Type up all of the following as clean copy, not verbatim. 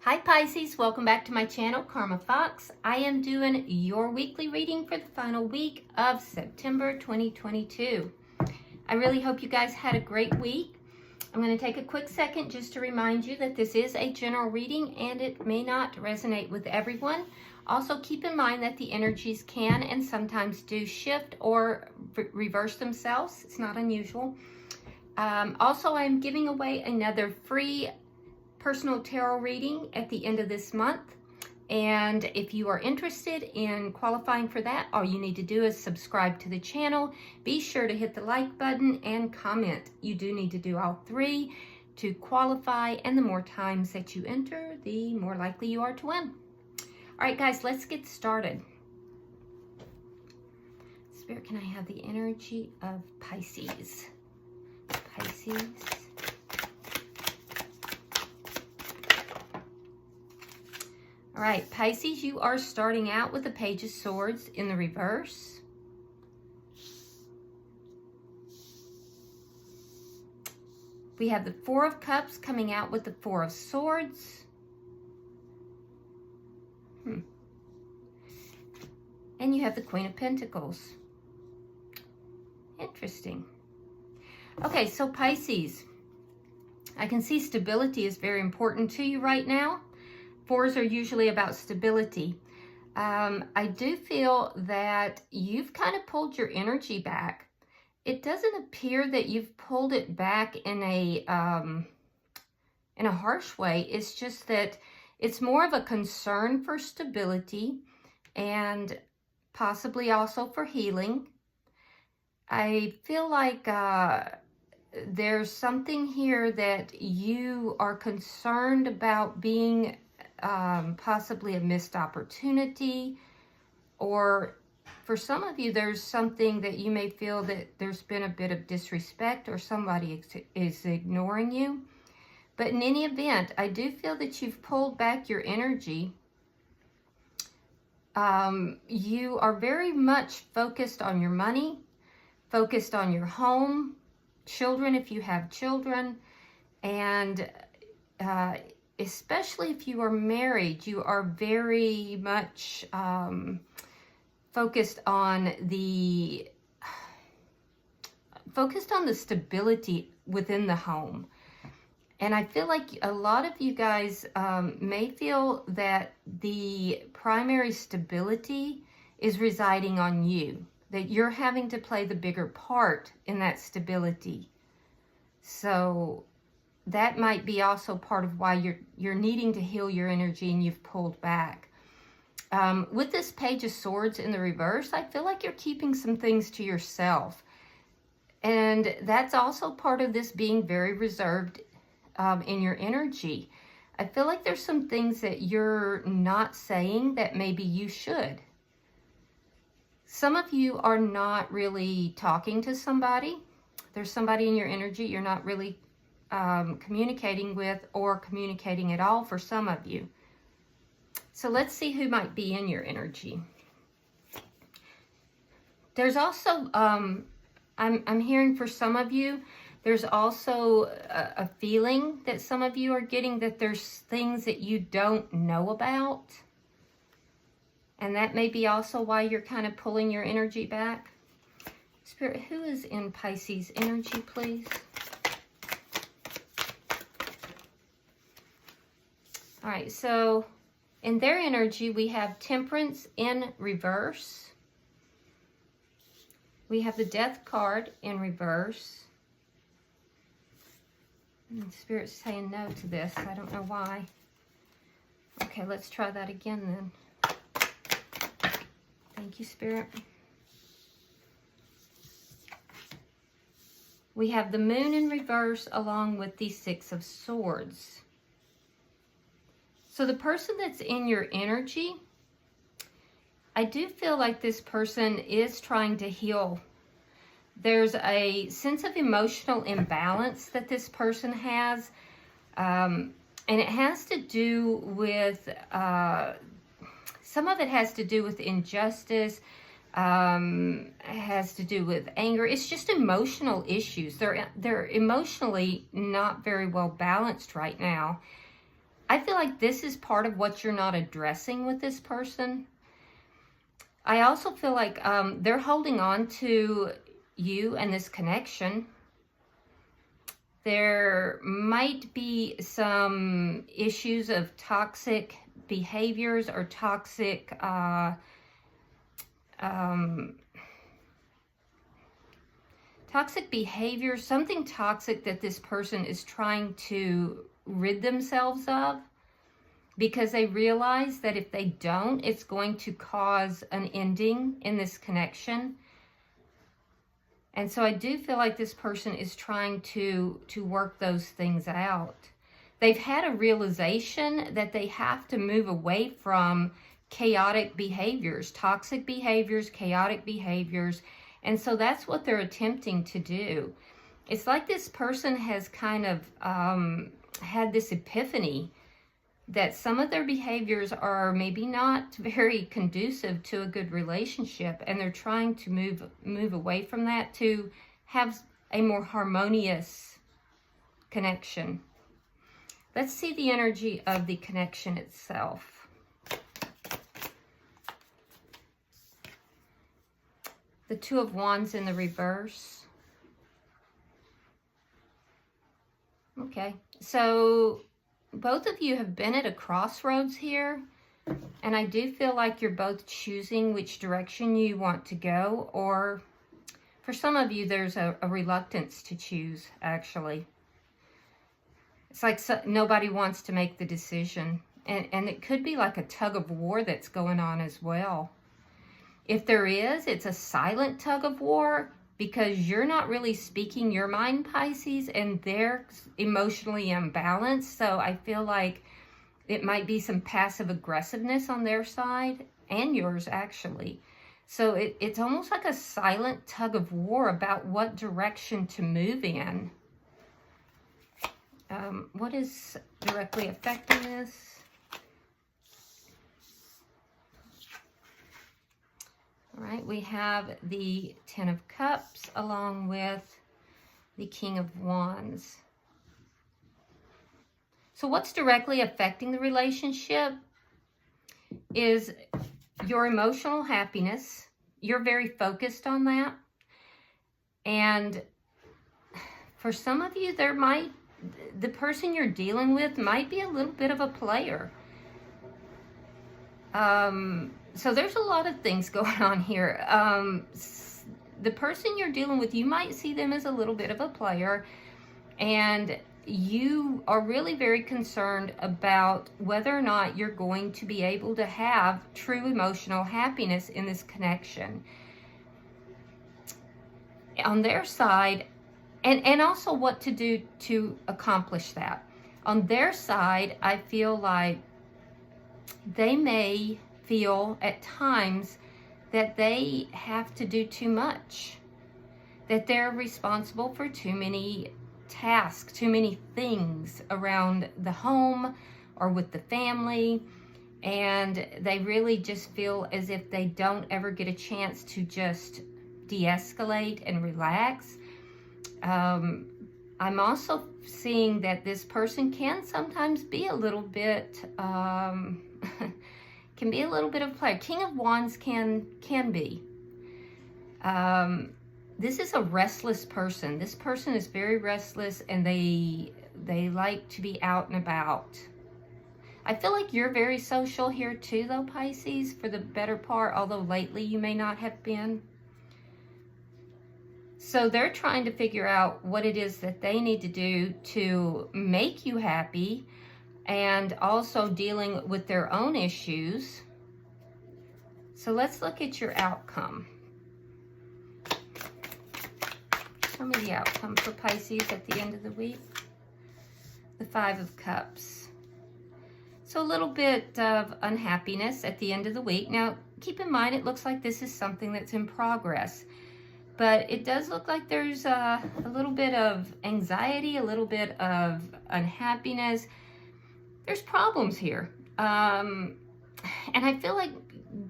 Hi Pisces, welcome back to my channel, Karma Fox. I am doing your weekly reading for the final week of September 2022. I really hope you guys had a great week. I'm going to take a quick second just to remind you that this is a general reading and it may not resonate with everyone. Also keep in mind that the energies can and sometimes do shift or reverse themselves. It's not unusual. Also, I'm giving away another free personal tarot reading at the end of this month, and if you are interested in qualifying for that, all you need to do is subscribe to the channel. Be sure to hit the like button and comment. You do need to do all three to qualify, and the more times that you enter, the more likely you are to win. All right guys, let's get started. Spirit, can I have the energy of Pisces? Pisces. All right, Pisces, you are starting out with the Page of Swords in the reverse. We have the Four of Cups coming out with the Four of Swords. And you have the Queen of Pentacles. Interesting. Okay, so Pisces, I can see stability is very important to you right now. Fours are usually about stability. I do feel that you've kind of pulled your energy back. It doesn't appear that you've pulled it back in a harsh way. It's just that it's more of a concern for stability and possibly also for healing. I feel like there's something here that you are concerned about being possibly a missed opportunity, or for some of you there's something that you may feel that there's been a bit of disrespect or somebody is ignoring you. But in any event, I do feel that you've pulled back your energy. You are very much focused on your money, focused on your home, children if you have children, and especially if you are married, you are very much focused on the stability within the home. And I feel like a lot of you guys may feel that the primary stability is residing on you, that you're having to play the bigger part in that stability. So that might be also part of why you're needing to heal your energy and you've pulled back. With this Page of Swords in the reverse, I feel like you're keeping some things to yourself. And that's also part of this being very reserved in your energy. I feel like there's some things that you're not saying that maybe you should. Some of you are not really talking to somebody. There's somebody in your energy you're not really communicating with, or communicating at all for some of you. So let's see who might be in your energy. There's also, I'm hearing for some of you, there's also a feeling that some of you are getting that there's things that you don't know about. And that may be also why you're kind of pulling your energy back. Spirit, who is in Pisces energy, please? All right, so in their energy, we have Temperance in reverse. We have the Death card in reverse. And Spirit's saying no to this. I don't know why. Okay, let's try that again then. Thank you, Spirit. We have the Moon in reverse along with the Six of Swords. So the person that's in your energy, I do feel like this person is trying to heal. There's a sense of emotional imbalance that this person has. And it has to do with, some of it has to do with injustice. It has to do with anger. It's just emotional issues. They're emotionally not very well balanced right now. I feel like this is part of what you're not addressing with this person. I also feel like they're holding on to you and this connection. There might be some issues of toxic behaviors or toxic toxic behavior, something toxic that this person is trying to rid themselves of, because they realize that if they don't, it's going to cause an ending in this connection. And so I do feel like this person is trying to work those things out. They've had a realization that they have to move away from chaotic behaviors, toxic behaviors, chaotic behaviors. And so that's what they're attempting to do. It's like this person has kind of had this epiphany that some of their behaviors are maybe not very conducive to a good relationship, and they're trying to move away from that to have a more harmonious connection. Let's see the energy of the connection itself. The Two of Wands in the reverse. Okay, so both of you have been at a crossroads here, and I do feel like you're both choosing which direction you want to go, or for some of you, there's a reluctance to choose, actually. It's like nobody wants to make the decision, and it could be like a tug of war that's going on as well. If there is, it's a silent tug of war, because you're not really speaking your mind, Pisces, and they're emotionally imbalanced. So I feel like it might be some passive aggressiveness on their side, and yours actually. So it's almost like a silent tug of war about what direction to move in. What is directly affecting this? All right, we have the Ten of Cups along with the King of Wands. So what's directly affecting the relationship is your emotional happiness. You're very focused on that. And for some of you, the person you're dealing with might be a little bit of a player. So there's a lot of things going on here. The person you're dealing with, you might see them as a little bit of a player, and you are really very concerned about whether or not you're going to be able to have true emotional happiness in this connection. On their side, and also what to do to accomplish that. On their side, I feel like they may feel at times that they have to do too much, that they're responsible for too many tasks, too many things around the home or with the family, and they really just feel as if they don't ever get a chance to just de-escalate and relax. I'm also seeing that this person can sometimes be a little bit can be a little bit of a player. King of Wands can be. This is a restless person. This person is very restless, and they like to be out and about. I feel like you're very social here too, though, Pisces, for the better part, although lately you may not have been. So they're trying to figure out what it is that they need to do to make you happy, and also dealing with their own issues. So let's look at your outcome. Show me the outcome for Pisces at the end of the week. The Five of Cups. So a little bit of unhappiness at the end of the week. Now, keep in mind, it looks like this is something that's in progress. But it does look like there's a little bit of anxiety, a little bit of unhappiness. There's problems here. And I feel like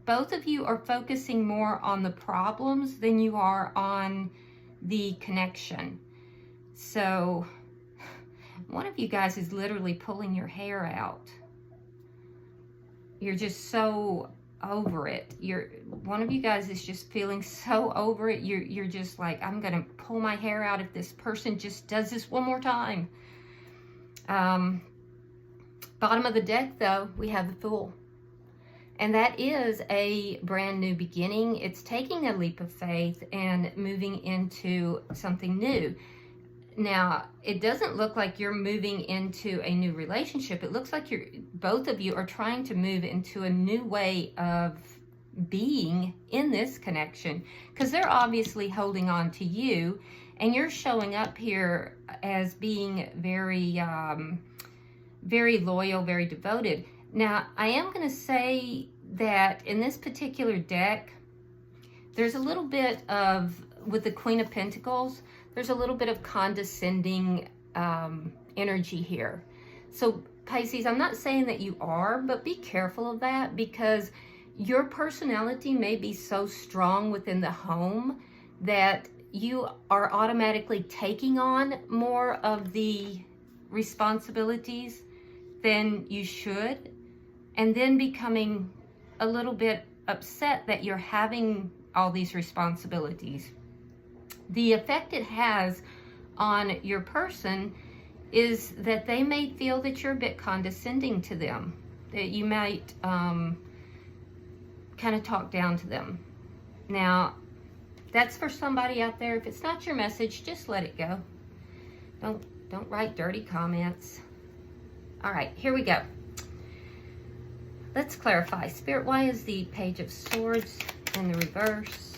both of you are focusing more on the problems than you are on the connection. So one of you guys is literally pulling your hair out. You're just so over it. One of you guys is just feeling so over it. You're just like, I'm gonna pull my hair out if this person just does this one more time. Bottom of the deck, though, we have the Fool. And that is a brand new beginning. It's taking a leap of faith and moving into something new. Now, it doesn't look like you're moving into a new relationship. It looks like both of you are trying to move into a new way of being in this connection, because they're obviously holding on to you, and you're showing up here as being very, very loyal, very devoted. Now, I am going to say that in this particular deck, there's a little bit of, with the Queen of Pentacles, there's a little bit of condescending energy here. So Pisces, I'm not saying that you are, but be careful of that, because your personality may be so strong within the home that you are automatically taking on more of the responsibilities than you should, and then becoming a little bit upset that you're having all these responsibilities. The effect it has on your person is that they may feel that you're a bit condescending to them, that you might kind of talk down to them. Now, that's for somebody out there. If it's not your message, just let it go. Don't write dirty comments. All right, here we go. Let's clarify. Spirit, why is the Page of Swords in the reverse?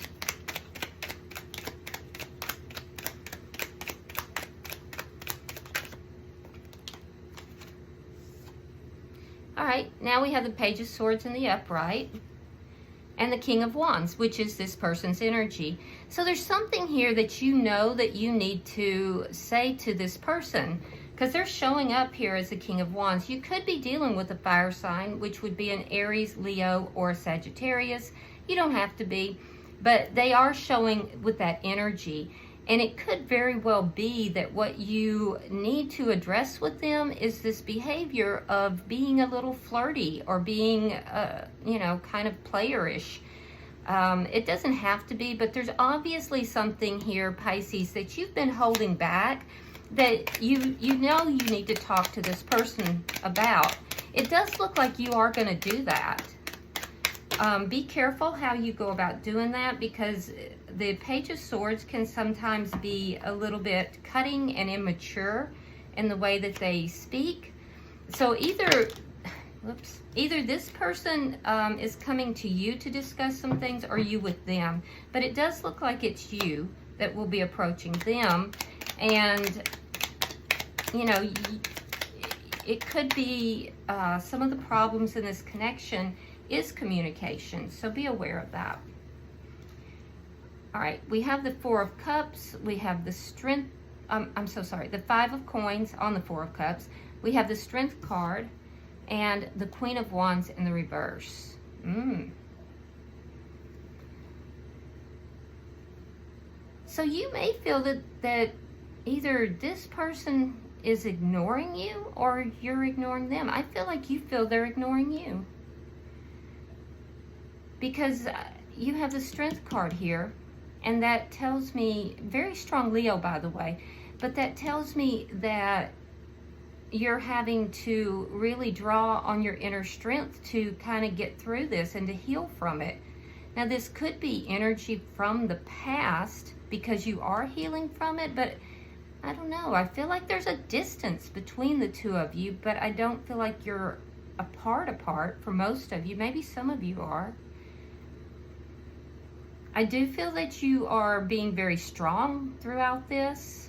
All right, now we have the Page of Swords in the upright and the King of Wands, which is this person's energy. So there's something here that you know that you need to say to this person, because they're showing up here as the King of Wands. You could be dealing with a fire sign, which would be an Aries, Leo, or a Sagittarius. You don't have to be, but they are showing with that energy. And it could very well be that what you need to address with them is this behavior of being a little flirty or being, kind of playerish. It doesn't have to be, but there's obviously something here, Pisces, that you've been holding back, that you know you need to talk to this person about. It does look like you are going to do that. Be careful how you go about doing that, because the Page of Swords can sometimes be a little bit cutting and immature in the way that they speak. So either this person is coming to you to discuss some things, or you with them. But it does look like it's you that will be approaching them. And, it could be some of the problems in this connection is communication. So be aware of that. All right, we have the Four of Cups. We have the Strength. The Five of Coins on the Four of Cups. We have the Strength card and the Queen of Wands in the reverse. So you may feel that either this person is ignoring you or you're ignoring them. I feel like you feel they're ignoring you, because you have the Strength card here. And that tells me, very strong Leo, by the way, but that tells me that you're having to really draw on your inner strength to kind of get through this and to heal from it. Now, this could be energy from the past because you are healing from it, but I don't know. I feel like there's a distance between the two of you, but I don't feel like you're apart for most of you. Maybe some of you are. I do feel that you are being very strong throughout this,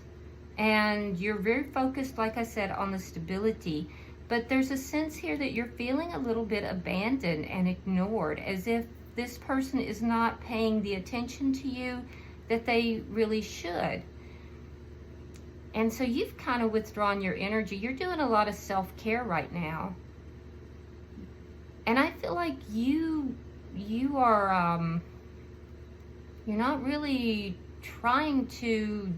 and you're very focused, like I said, on the stability. But there's a sense here that you're feeling a little bit abandoned and ignored, as if this person is not paying the attention to you that they really should. And so you've kind of withdrawn your energy. You're doing a lot of self-care right now. And I feel like you are... You're not really trying to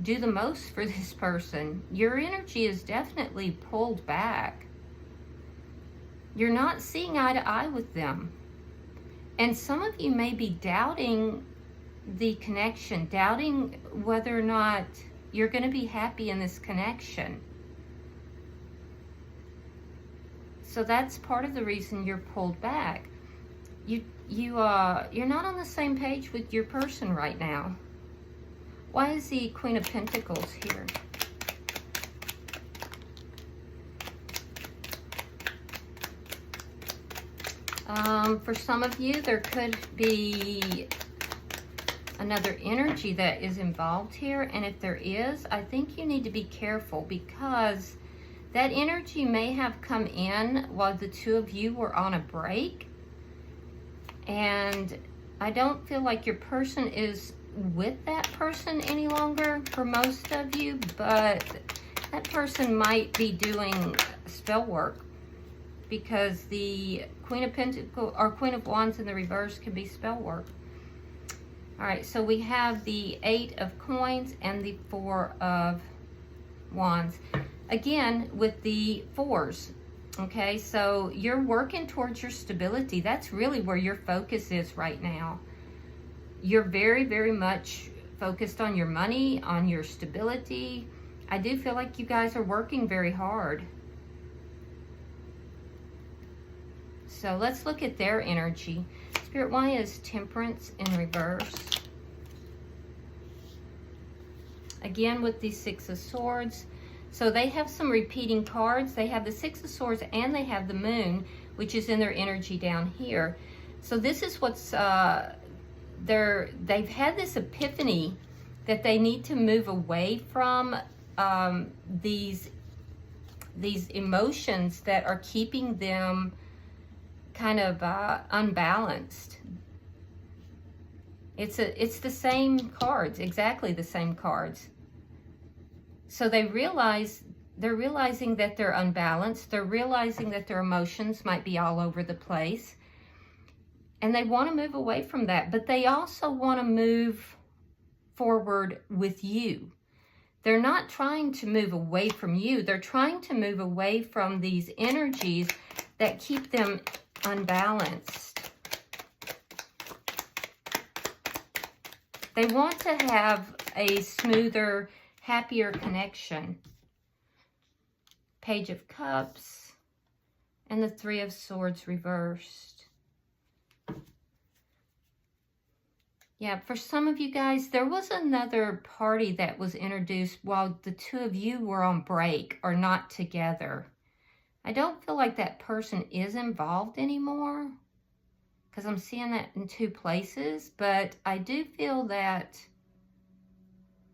do the most for this person. Your energy is definitely pulled back. You're not seeing eye to eye with them. And some of you may be doubting the connection, doubting whether or not you're going to be happy in this connection. So that's part of the reason you're pulled back. You're not on the same page with your person right now. Why is the Queen of Pentacles here? For some of you, there could be another energy that is involved here. And if there is, I think you need to be careful, because that energy may have come in while the two of you were on a break. And I don't feel like your person is with that person any longer for most of you, but that person might be doing spell work, because the Queen of Pentacles or Queen of Wands in the reverse can be spell work. All right, so we have the 8 of Coins and the 4 of Wands. Again, with the 4s, okay? So you're working towards your stability. That's really where your focus is right now. You're very, very much focused on your money, on your stability. I do feel like you guys are working very hard. So let's look at their energy. Spirit, why is Temperance in reverse? Again, with the 6 of Swords. So they have some repeating cards. They have the 6 of Swords and they have the Moon, which is in their energy down here. So this is what's, they've had this epiphany that they need to move away from these emotions that are keeping them kind of unbalanced. It's the same cards, exactly the same cards. So they're realizing that they're unbalanced. They're realizing that their emotions might be all over the place. And they want to move away from that, but they also want to move forward with you. They're not trying to move away from you. They're trying to move away from these energies that keep them unbalanced. They want to have a smoother, happier connection. Page of Cups and the 3 of Swords reversed. Yeah, for some of you guys, there was another party that was introduced while the two of you were on break or not together. I don't feel like that person is involved anymore, because I'm seeing that in 2 places, but I do feel that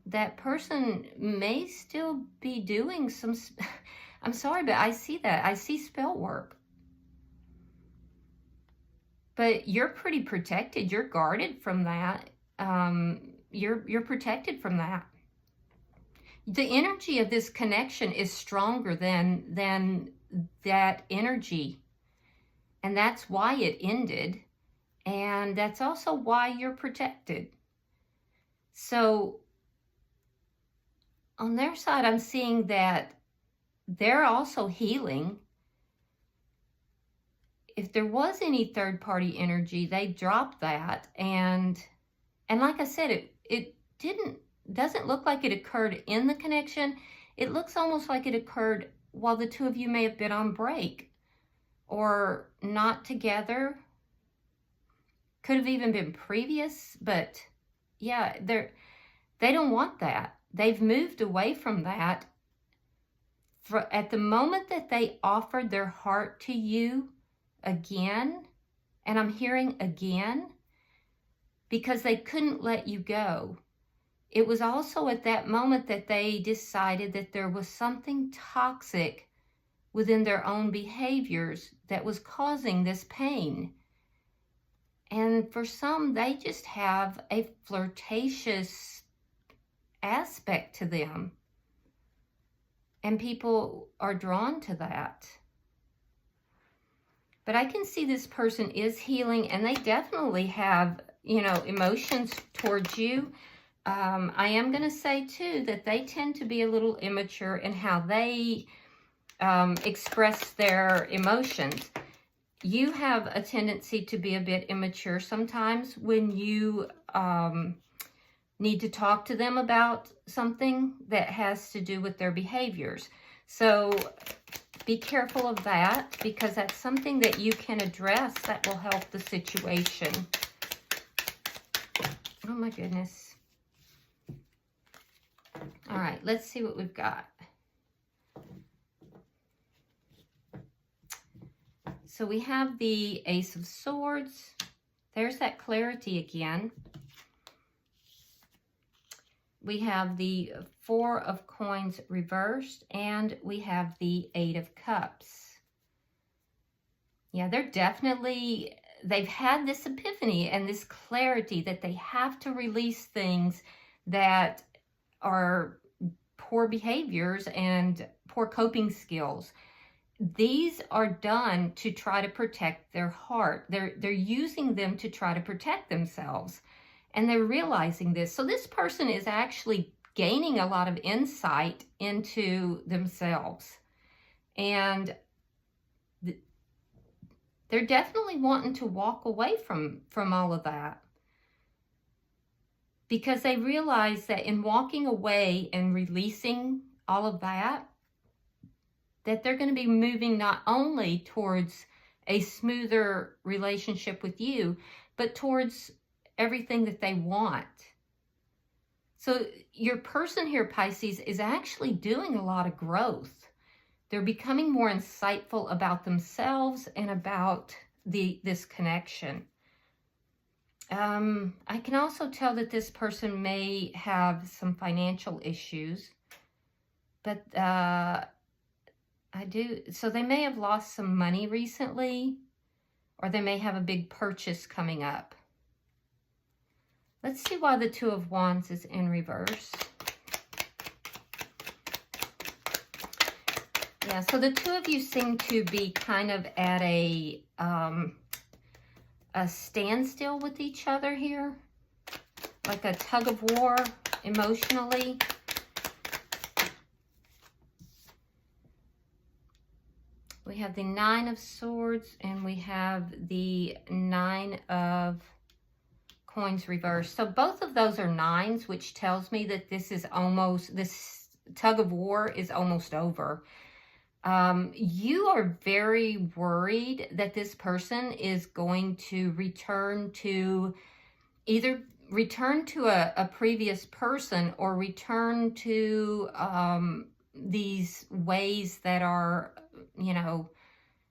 that person may still be doing some, I'm sorry, but I see that. I see spell work. But you're pretty protected. You're guarded from that. You're protected from that. The energy of this connection is stronger than that energy. And that's why it ended. And that's also why you're protected. So on their side, I'm seeing that they're also healing. If there was any third-party energy, they dropped that. And like I said, it doesn't look like it occurred in the connection. It looks almost like it occurred while the two of you may have been on break or not together. Could have even been previous, but yeah, they don't want that. They've moved away from that. At the moment that they offered their heart to you again, and I'm hearing again, because they couldn't let you go. It was also at that moment that they decided that there was something toxic within their own behaviors that was causing this pain. And for some, they just have a flirtatious aspect to them. And people are drawn to that. But I can see this person is healing, and they definitely have, emotions towards you. I am going to say, too, that they tend to be a little immature in how they express their emotions. You have a tendency to be a bit immature sometimes when you need to talk to them about something that has to do with their behaviors. So be careful of that, because that's something that you can address that will help the situation. Oh my goodness. All right, let's see what we've got. So we have the Ace of Swords. There's that clarity again. We have the Four of Coins reversed, and we have the Eight of Cups. Yeah, they've had this epiphany and this clarity that they have to release things that are poor behaviors and poor coping skills. These are done to try to protect their heart. They're using them to try to protect themselves. And they're realizing this. So this person is actually gaining a lot of insight into themselves. And they're definitely wanting to walk away from all of that. Because they realize that in walking away and releasing all of that, that they're going to be moving not only towards a smoother relationship with you, but towards everything that they want. So your person here, Pisces, is actually doing a lot of growth. They're becoming more insightful about themselves and about this connection. I can also tell that this person may have some financial issues, but so they may have lost some money recently, or they may have a big purchase coming up. Let's see why the Two of Wands is in reverse. Yeah, so the two of you seem to be kind of at a standstill with each other here. Like a tug of war emotionally. We have the Nine of Swords and we have the Nine of Coins reversed. So both of those are nines, which tells me that this tug of war is almost over. You are very worried that this person is going to either return to a previous person or return to these ways that are,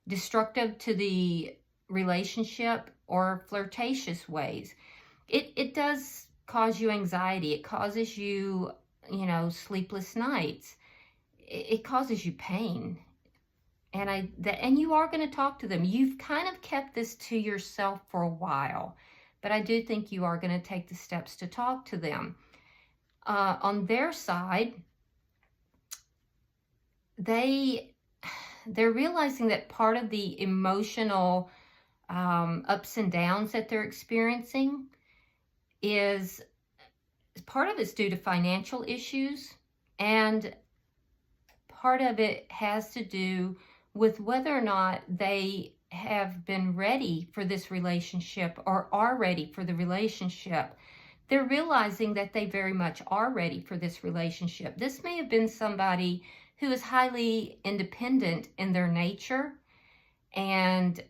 destructive to the relationship, or flirtatious ways. It does cause you anxiety. It causes you, sleepless nights. It causes you pain. And you are going to talk to them. You've kind of kept this to yourself for a while, but I do think you are going to take the steps to talk to them. On their side, they're realizing that part of the emotional ups and downs that they're experiencing is part of it's due to financial issues, and part of it has to do with whether or not they have been ready for this relationship or are ready for the relationship. They're realizing that they very much are ready for this relationship. This may have been somebody who is highly independent in their nature, and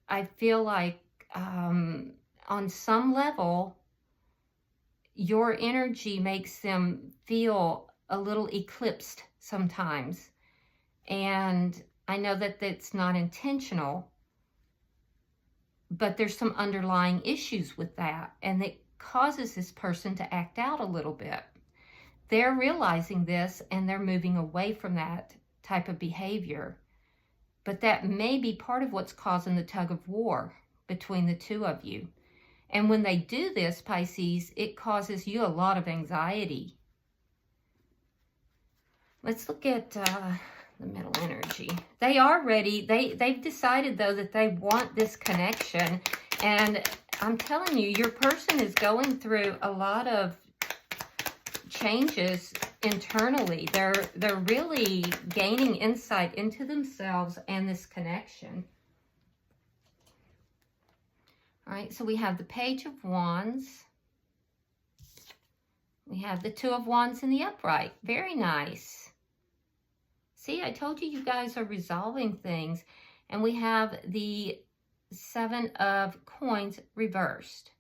I feel like on some level, your energy makes them feel a little eclipsed sometimes. And I know that that's not intentional, but there's some underlying issues with that, and it causes this person to act out a little bit. They're realizing this, and they're moving away from that type of behavior. But that may be part of what's causing the tug of war between the two of you. And when they do this, Pisces, it causes you a lot of anxiety. Let's look at the middle energy. They are ready. They've decided, though, that they want this connection. And I'm telling you, your person is going through a lot of changes internally. They're really gaining insight into themselves and this connection. All right, so we have the Page of Wands. We have the Two of Wands in the upright. Very nice. See, I told you, you guys are resolving things. And we have the Seven of Coins reversed.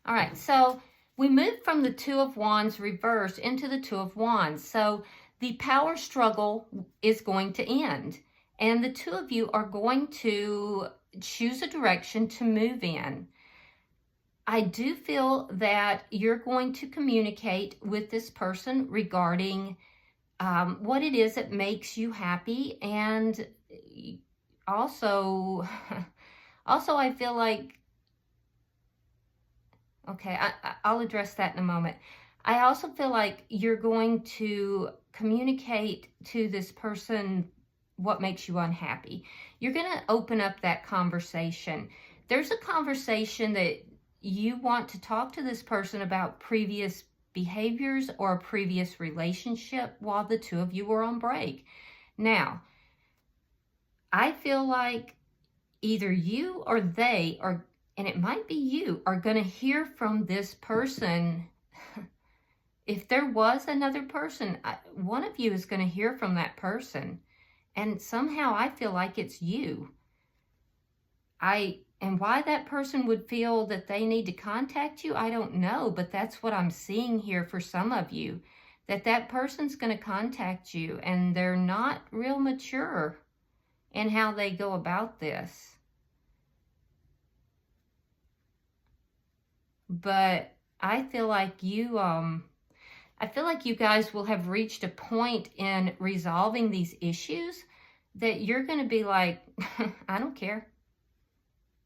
All right, so we moved from the Two of Wands reversed into the Two of Wands. So the power struggle is going to end. And the two of you are going to choose a direction to move in. I do feel that you're going to communicate with this person regarding what it is that makes you happy. And also I feel like, okay, I'll address that in a moment. I also feel like you're going to communicate to this person what makes you unhappy. You're going to open up that conversation. There's a conversation that you want to talk to this person about previous behaviors or a previous relationship while the two of you were on break. Now, I feel like either you or they are, and it might be you, are going to hear from this person. If there was another person, one of you is going to hear from that person. And somehow I feel like it's you. And why that person would feel that they need to contact you, I don't know. But that's what I'm seeing here for some of you. That person's going to contact you. And they're not real mature in how they go about this. But I feel like you guys will have reached a point in resolving these issues that you're going to be like, I don't care.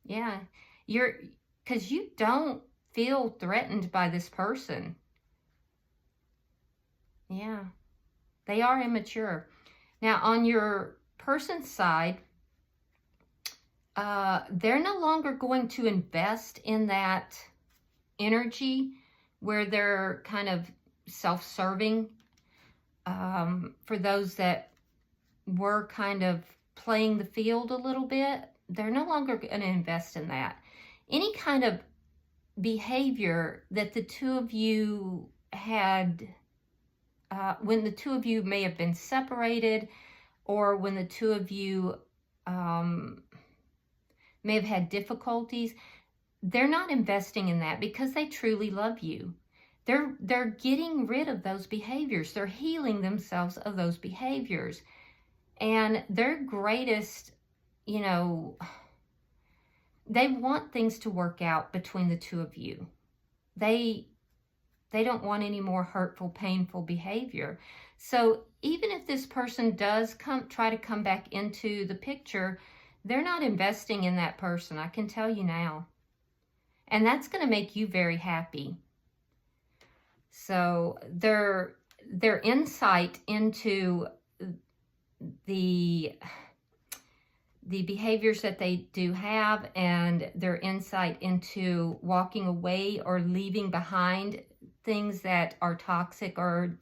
Yeah, because you don't feel threatened by this person. Yeah, they are immature. Now, on your person's side, they're no longer going to invest in that energy where they're kind of self-serving. For those that were kind of playing the field a little bit, they're no longer going to invest in that. Any kind of behavior that the two of you had, when the two of you may have been separated, or when the two of you may have had difficulties, they're not investing in that because they truly love you. They're getting rid of those behaviors. They're healing themselves of those behaviors. And their greatest, they want things to work out between the two of you. They don't want any more hurtful, painful behavior. So even if this person does try to come back into the picture, they're not investing in that person. I can tell you now. And that's going to make you very happy. So their insight into the behaviors that they do have, and their insight into walking away or leaving behind things that are toxic or,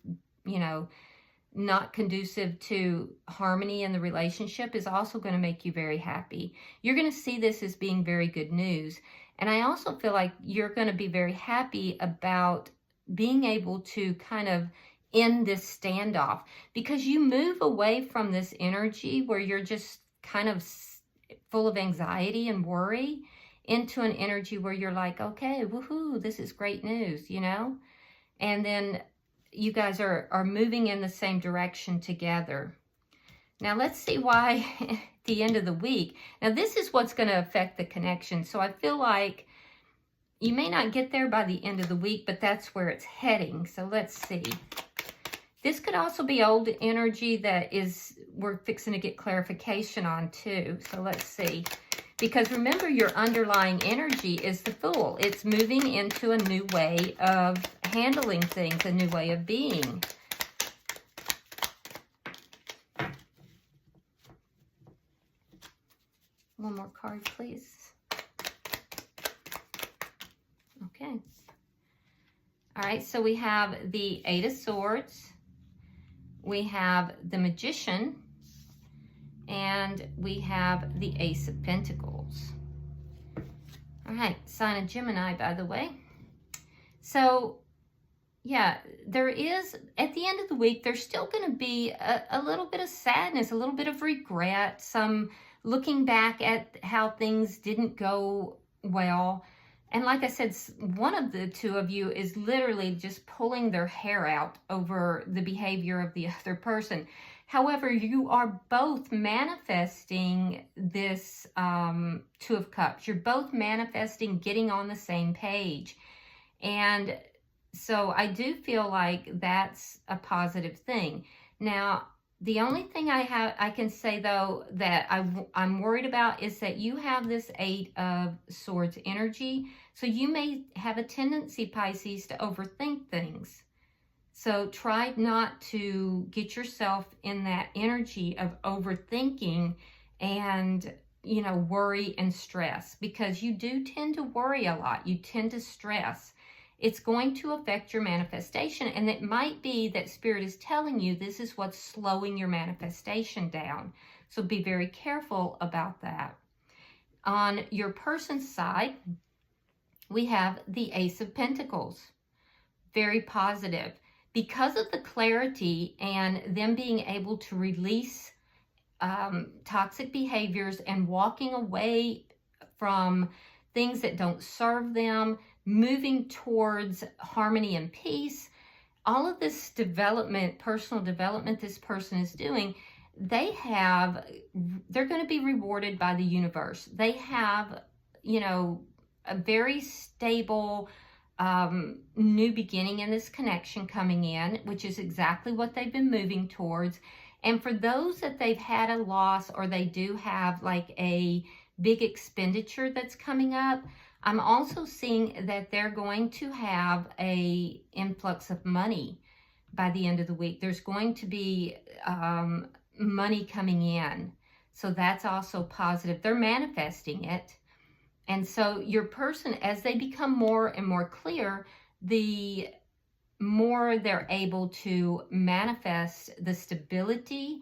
not conducive to harmony in the relationship is also going to make you very happy. You're going to see this as being very good news. And I also feel like you're going to be very happy about being able to kind of end this standoff, because you move away from this energy where you're just kind of full of anxiety and worry into an energy where you're like, okay, woohoo, this is great news, and then you guys are moving in the same direction together. Now let's see why at the end of the week. Now this is what's going to affect the connection. So I feel like you may not get there by the end of the week, but that's where it's heading. So let's see. This could also be old energy that we're fixing to get clarification on too. So let's see. Because remember, your underlying energy is the Fool. It's moving into a new way of handling things, a new way of being. One more card, please. Okay. All right, so we have the Eight of Swords, we have the Magician, and we have the Ace of Pentacles. All right, sign of Gemini, by the way. So, yeah, there is, at the end of the week, there's still going to be a little bit of sadness, a little bit of regret, some looking back at how things didn't go well. And like I said, one of the two of you is literally just pulling their hair out over the behavior of the other person. However, you are both manifesting this Two of Cups. You're both manifesting getting on the same page. And so I do feel like that's a positive thing. Now, the only thing I can say, though, that I'm worried about is that you have this Eight of Swords energy. So you may have a tendency, Pisces, to overthink things. So try not to get yourself in that energy of overthinking and, you know, worry and stress, because you do tend to worry a lot. You tend to stress. It's going to affect your manifestation, and it might be that Spirit is telling you this is what's slowing your manifestation down. So be very careful about that. On your person's side, we have the Ace of Pentacles. Very positive. Because of the clarity and them being able to release toxic behaviors and walking away from things that don't serve them, moving towards harmony and peace, all of this development, personal development this person is doing, they're going to be rewarded by the universe. They have, you know, a very stable new beginning in this connection coming in, which is exactly what they've been moving towards. And for those that they've had a loss, or they do have like a big expenditure that's coming up, I'm also seeing that they're going to have a influx of money by the end of the week. There's going to be money coming in. So that's also positive. They're manifesting it. And so your person, as they become more and more clear, the more they're able to manifest the stability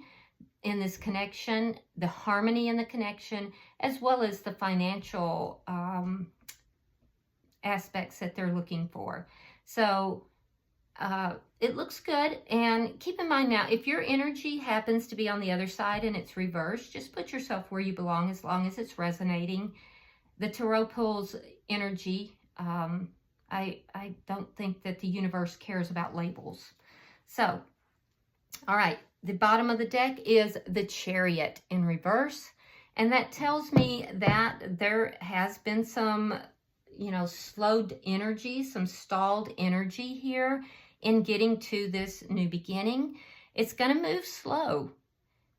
in this connection, the harmony in the connection, as well as the financial aspects that they're looking for. So it looks good. And keep in mind now, if your energy happens to be on the other side and it's reversed, just put yourself where you belong as long as it's resonating. The Tarot pulls energy. I don't think that the universe cares about labels. So, all right, the bottom of the deck is the Chariot in reverse. And that tells me that there has been some, you know, slowed energy, some stalled energy here in getting to this new beginning. It's going to move slow.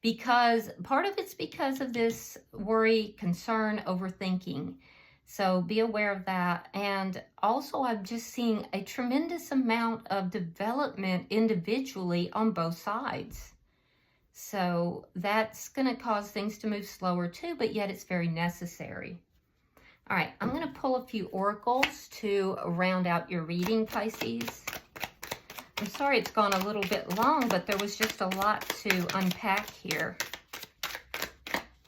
Because part of it's because of this worry, concern, overthinking. So be aware of that. And also I'm just seeing a tremendous amount of development individually on both sides. So that's going to cause things to move slower too, but yet it's very necessary. All right, I'm going to pull a few oracles to round out your reading, Pisces. I'm sorry it's gone a little bit long, but there was just a lot to unpack here.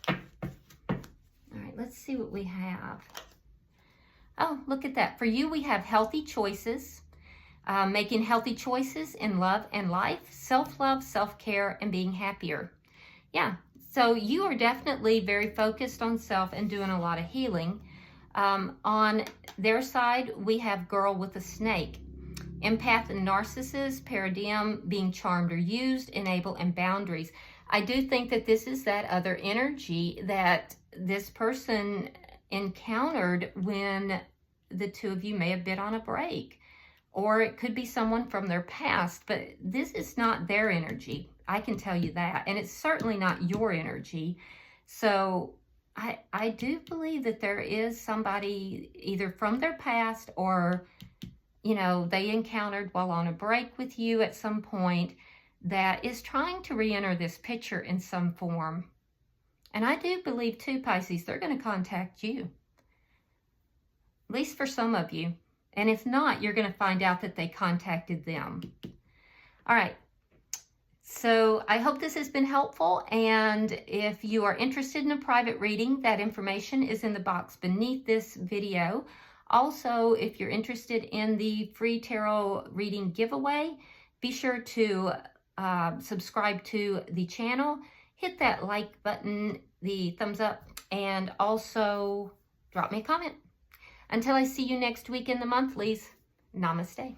All right, let's see what we have. Oh, look at that. For you, we have healthy choices, making healthy choices in love and life, self-love, self-care, and being happier. Yeah, so you are definitely very focused on self and doing a lot of healing. On their side, we have Girl with a Snake. Empath and narcissist, paradigm, being charmed or used, enable, and boundaries. I do think that this is that other energy that this person encountered when the two of you may have been on a break. Or it could be someone from their past, but this is not their energy. I can tell you that. And it's certainly not your energy. So I do believe that there is somebody either from their past or, you know, they encountered while on a break with you at some point that is trying to re-enter this picture in some form. And I do believe too, Pisces, they're going to contact you. At least for some of you. And if not, you're going to find out that they contacted them. All right. So I hope this has been helpful. And if you are interested in a private reading, that information is in the box beneath this video. Also, if you're interested in the free tarot reading giveaway, be sure to subscribe to the channel, hit that like button, the thumbs up, and also drop me a comment. Until I see you next week in the monthlies, namaste.